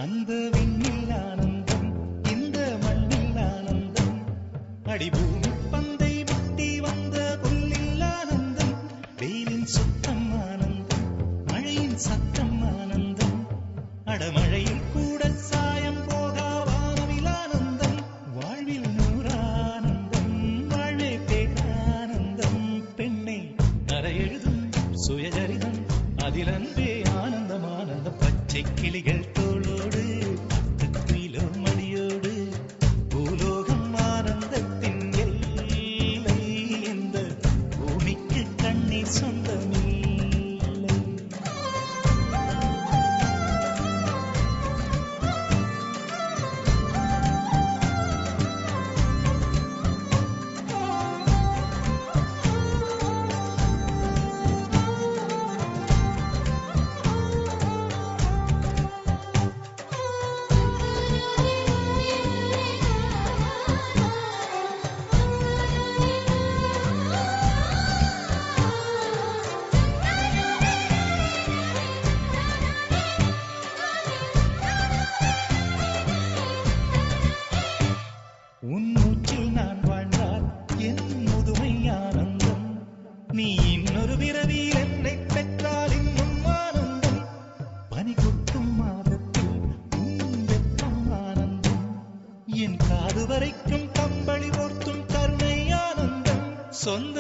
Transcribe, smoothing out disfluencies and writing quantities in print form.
அந்த விண்ணில் ஆனந்தம், இந்த மண்ணில் ஆனந்தம், அடிபூமி பந்தை விட்டி வந்த புல்லில் ஆனந்தம், வெயிலின் சுத்தம் ஆனந்தம், மழையின் சத்தம் ஆனந்தம், அடமழையில் கூட சாயம் போகா வானவில் ஆனந்தம், வாழ்வில் நூறானந்தம், வாழ்வே பேரானந்தம், பெண்ணை அறையெழுதும் சுயஜரிதம், அதில் அன்பே ஆனந்தம் ஆனந்தம், பச்சை கிளிகள் தோளோடு குயிலோ மடியோடு, பூலோகம் ஆனந்தத்தின் எல்லை, இந்த பூமிக்கு கண்ணீர் சொந்தமில்லை. உன் மூச்சில் நான் வாழ்ந்தால் என் முதுமை ஆனந்தம், நீ இன்னொரு பிறவியில் என்னை பெற்றால் இன்னும் ஆனந்தம், பனி கொட்டும் மாதத்தில் உன் வெப்பம் ஆனந்தம், என் காது வரைக்கும் கம்பளி போர்த்தும் கருணை ஆனந்தம், சொந்த